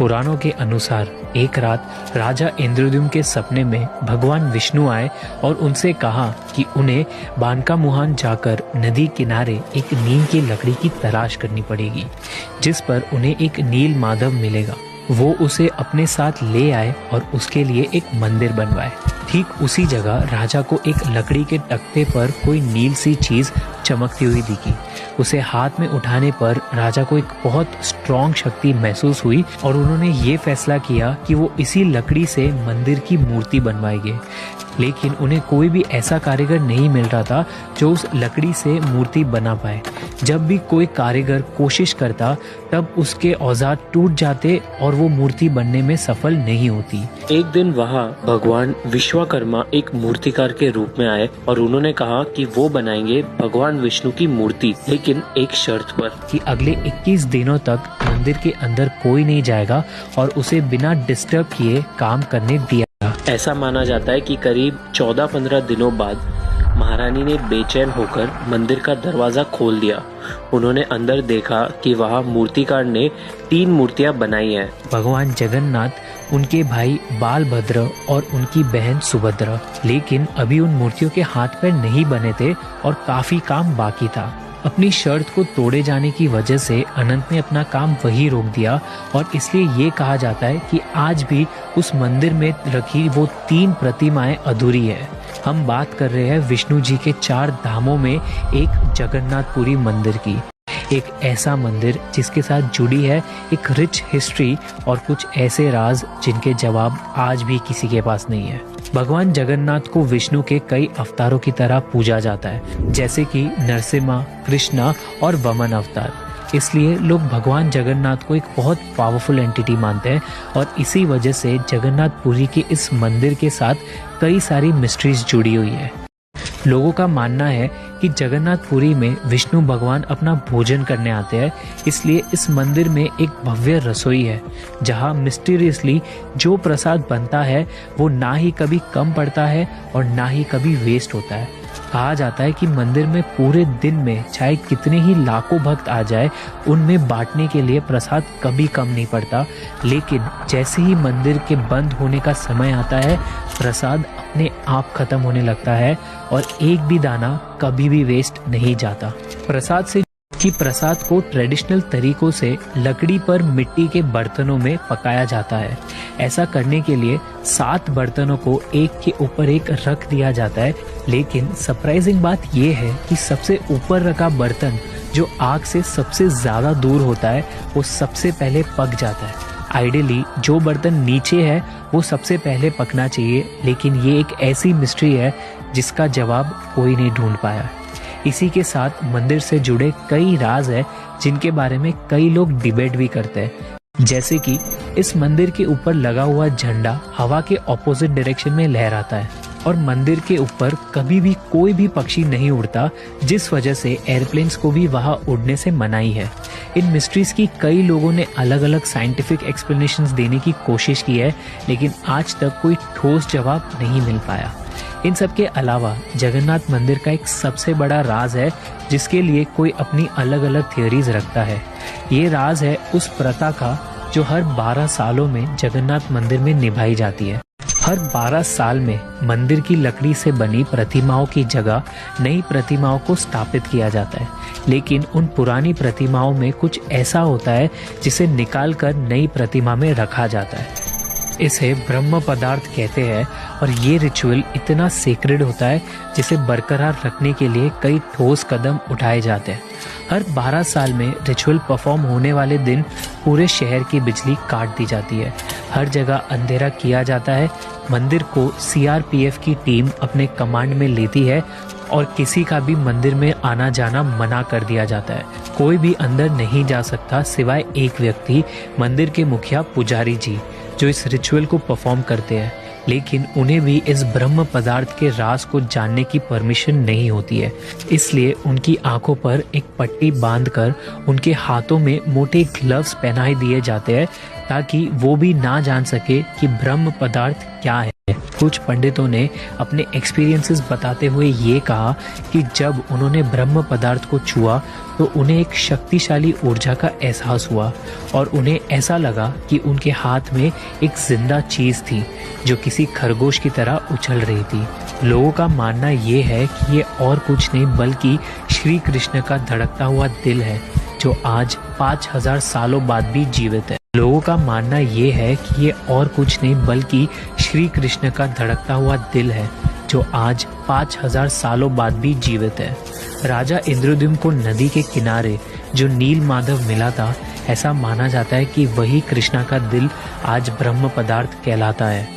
पुराणों के अनुसार एक रात राजा इंद्रद्युम्न के सपने में भगवान विष्णु आए और उनसे कहा कि उन्हें बांकामुहान जाकर नदी किनारे एक नीम की लकड़ी की तलाश करनी पड़ेगी, जिस पर उन्हें एक नील माधव मिलेगा। वो उसे अपने साथ ले आए और उसके लिए एक मंदिर बनवाए। ठीक उसी जगह राजा को एक लकड़ी के तख्ते पर कोई नील सी चीज चमकती हुई दिखी। उसे हाथ में उठाने पर राजा को एक बहुत स्ट्रॉन्ग शक्ति महसूस हुई और उन्होंने ये फैसला किया कि वो इसी लकड़ी से मंदिर की मूर्ति बनवाएंगे। लेकिन उन्हें कोई भी ऐसा कारीगर नहीं मिल रहा था जो उस लकड़ी से मूर्ति बना पाए। जब भी कोई कारीगर कोशिश करता तब उसके औजार टूट जाते और वो मूर्ति बनने में सफल नहीं होती। एक दिन वहाँ भगवान विश्वकर्मा एक मूर्तिकार के रूप में आए और उन्होंने कहा कि वो बनाएंगे भगवान विष्णु की मूर्ति, लेकिन एक शर्त पर कि अगले 21 दिनों तक मंदिर के अंदर कोई नहीं जाएगा और उसे बिना डिस्टर्ब किए काम करने दिया। ऐसा माना जाता है कि करीब 14-15 दिनों बाद महारानी ने बेचैन होकर मंदिर का दरवाजा खोल दिया। उन्होंने अंदर देखा कि वहाँ मूर्तिकार ने 3 मूर्तियाँ बनाई हैं। भगवान जगन्नाथ, उनके भाई बालभद्र और उनकी बहन सुभद्रा। लेकिन अभी उन मूर्तियों के हाथ पैर नहीं बने थे और काफी काम बाकी था। अपनी शर्त को तोड़े जाने की वजह से अनंत ने अपना काम वही रोक दिया और इसलिए ये कहा जाता है कि आज भी उस मंदिर में रखी वो 3 प्रतिमाएं अधूरी है। हम बात कर रहे हैं विष्णु जी के 4 धामों में एक जगन्नाथपुरी मंदिर की। एक ऐसा मंदिर जिसके साथ जुड़ी है एक रिच हिस्ट्री और कुछ ऐसे राज जिनके जवाब आज भी किसी के पास नहीं है। भगवान जगन्नाथ को विष्णु के कई अवतारों की तरह पूजा जाता है, जैसे कि नरसिम्हा, कृष्णा और वामन अवतार। इसलिए लोग भगवान जगन्नाथ को एक बहुत पावरफुल एंटिटी मानते हैं और इसी वजह से जगन्नाथपुरी के इस मंदिर के साथ कई सारी मिस्ट्रीज जुड़ी हुई है। लोगों का मानना है कि जगन्नाथपुरी में विष्णु भगवान अपना भोजन करने आते हैं, इसलिए इस मंदिर में एक भव्य रसोई है जहां मिस्टीरियसली जो प्रसाद बनता है वो ना ही कभी कम पड़ता है और ना ही कभी वेस्ट होता है। कहा जाता है कि मंदिर में पूरे दिन में चाहे कितने ही लाखों भक्त आ जाए, उनमें बांटने के लिए प्रसाद कभी कम नहीं पड़ता। लेकिन जैसे ही मंदिर के बंद होने का समय आता है, प्रसाद अपने आप खत्म होने लगता है और एक भी दाना कभी भी वेस्ट नहीं जाता। प्रसाद को ट्रेडिशनल तरीकों से लकड़ी पर मिट्टी के बर्तनों में पकाया जाता है। ऐसा करने के लिए 7 बर्तनों को एक के ऊपर एक रख दिया जाता है। लेकिन सरप्राइजिंग बात यह है कि सबसे ऊपर रखा बर्तन जो आग से सबसे ज्यादा दूर होता है वो सबसे पहले पक जाता है। आइडियली जो बर्तन नीचे है वो सबसे पहले पकना चाहिए, लेकिन ये एक ऐसी मिस्ट्री है जिसका जवाब कोई नहीं ढूंढ पाया। इसी के साथ मंदिर से जुड़े कई राज है जिनके बारे में कई लोग डिबेट भी करते हैं, जैसे कि इस मंदिर के ऊपर लगा हुआ झंडा हवा के ऑपोजिट डायरेक्शन में लहराता है और मंदिर के ऊपर कभी भी कोई भी पक्षी नहीं उड़ता, जिस वजह से एयरप्लेन्स को भी वहां उड़ने से मनाही है। इन मिस्ट्रीज की कई लोगों ने अलग अलग साइंटिफिक एक्सप्लेनेशंस देने की कोशिश की है, लेकिन आज तक कोई ठोस जवाब नहीं मिल पाया। इन सब के अलावा जगन्नाथ मंदिर का एक सबसे बड़ा राज है जिसके लिए कोई अपनी अलग अलग थियोरीज रखता है। ये राज है उस प्रथा का जो हर 12 सालों में जगन्नाथ मंदिर में निभाई जाती है। हर 12 साल में मंदिर की लकड़ी से बनी प्रतिमाओं की जगह नई प्रतिमाओं को स्थापित किया जाता है, लेकिन उन पुरानी प्रतिमाओं में कुछ ऐसा होता है जिसे निकाल कर नई प्रतिमा में रखा जाता है। इसे ब्रह्म पदार्थ कहते हैं और ये रिचुअल इतना सेक्रेड होता है जिसे बरकरार रखने के लिए कई ठोस कदम उठाए जाते हैं। हर 12 साल में रिचुअल परफॉर्म होने वाले दिन पूरे शहर की बिजली काट दी जाती है। हर जगह अंधेरा किया जाता है। मंदिर को सीआरपीएफ की टीम अपने कमांड में लेती है और किसी का भी मंदिर में आना जाना मना कर दिया जाता है। कोई भी अंदर नहीं जा सकता सिवाय एक व्यक्ति, मंदिर के मुखिया पुजारी जी, जो इस रिचुअल को परफॉर्म करते हैं। लेकिन उन्हें भी इस ब्रह्म पदार्थ के राज को जानने की परमिशन नहीं होती है, इसलिए उनकी आंखों पर एक पट्टी बांधकर उनके हाथों में मोटे ग्लव्स पहनाए दिए जाते हैं ताकि वो भी ना जान सके कि ब्रह्म पदार्थ क्या है। कुछ पंडितों ने अपने एक्सपीरियंसेस बताते हुए ये कहा कि जब उन्होंने ब्रह्म पदार्थ को छुआ तो उन्हें एक शक्तिशाली ऊर्जा का एहसास हुआ और उन्हें ऐसा लगा कि उनके हाथ में एक जिंदा चीज थी जो किसी खरगोश की तरह उछल रही थी। लोगों का मानना ये है कि ये और कुछ नहीं बल्कि श्री कृष्ण का धड़कता हुआ दिल है जो आज 5000 सालों बाद भी जीवित है। लोगों का मानना ये है कि ये और कुछ नहीं बल्कि श्री कृष्ण का धड़कता हुआ दिल है जो आज 5000 सालों बाद भी जीवित है। राजा इंद्रद्युम्न को नदी के किनारे जो नील माधव मिला था, ऐसा माना जाता है कि वही कृष्णा का दिल आज ब्रह्म पदार्थ कहलाता है।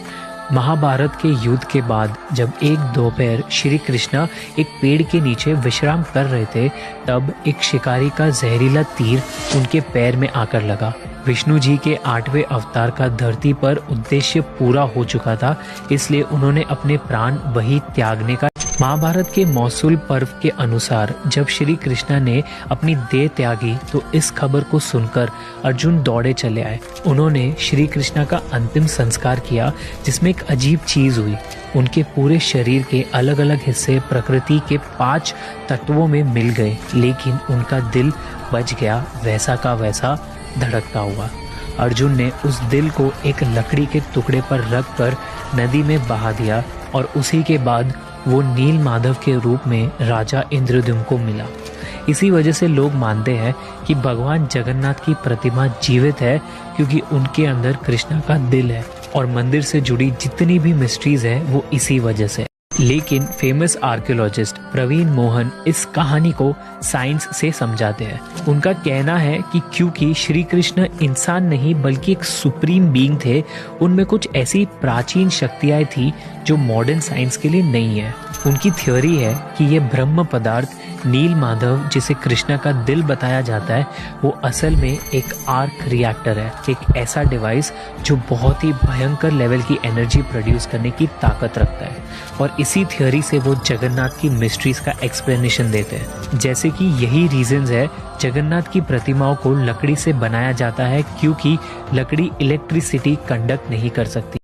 महाभारत के युद्ध के बाद जब एक दोपहर श्री कृष्णा एक पेड़ के नीचे विश्राम कर रहे थे, तब एक शिकारी का जहरीला तीर उनके पैर में आकर लगा। विष्णु जी के 8वें अवतार का धरती पर उद्देश्य पूरा हो चुका था, इसलिए उन्होंने अपने प्राण वही त्यागने का। महाभारत के मौसूल पर्व के अनुसार जब श्री कृष्णा ने अपनी देह त्यागी तो इस खबर को सुनकर अर्जुन दौड़े चले आए। उन्होंने श्री कृष्णा का अंतिम संस्कार किया, जिसमें एक अजीब चीज हुई। उनके पूरे शरीर के अलग अलग हिस्से प्रकृति के 5 तत्वों में मिल गए, लेकिन उनका दिल बच गया वैसा का वैसा धड़कता हुआ। अर्जुन ने उस दिल को एक लकड़ी के टुकड़े पर रखकर नदी में बहा दिया और उसी के बाद वो नील माधव के रूप में राजा इंद्रद्युम्न को मिला। इसी वजह से लोग मानते हैं कि भगवान जगन्नाथ की प्रतिमा जीवित है, क्योंकि उनके अंदर कृष्णा का दिल है और मंदिर से जुड़ी जितनी भी मिस्ट्रीज है वो इसी वजह से। लेकिन फेमस आर्कियोलॉजिस्ट प्रवीण मोहन इस कहानी को साइंस से समझाते हैं। उनका कहना है कि क्योंकि श्री कृष्ण इंसान नहीं बल्कि एक सुप्रीम बीइंग थे, उनमें कुछ ऐसी प्राचीन शक्तियां थी जो मॉडर्न साइंस के लिए नहीं है। उनकी थ्योरी है कि ये ब्रह्म पदार्थ नील माधव, जिसे कृष्णा का दिल बताया जाता है, वो असल में एक आर्क रिएक्टर है, एक ऐसा डिवाइस जो बहुत ही भयंकर लेवल की एनर्जी प्रोड्यूस करने की ताकत रखता है। और इसी थ्योरी से वो जगन्नाथ की मिस्ट्रीज का एक्सप्लेनेशन देते हैं। जैसे कि यही रीजंस है जगन्नाथ की प्रतिमाओं को लकड़ी से बनाया जाता है, क्योंकि लकड़ी इलेक्ट्रिसिटी कंडक्ट नहीं कर सकती।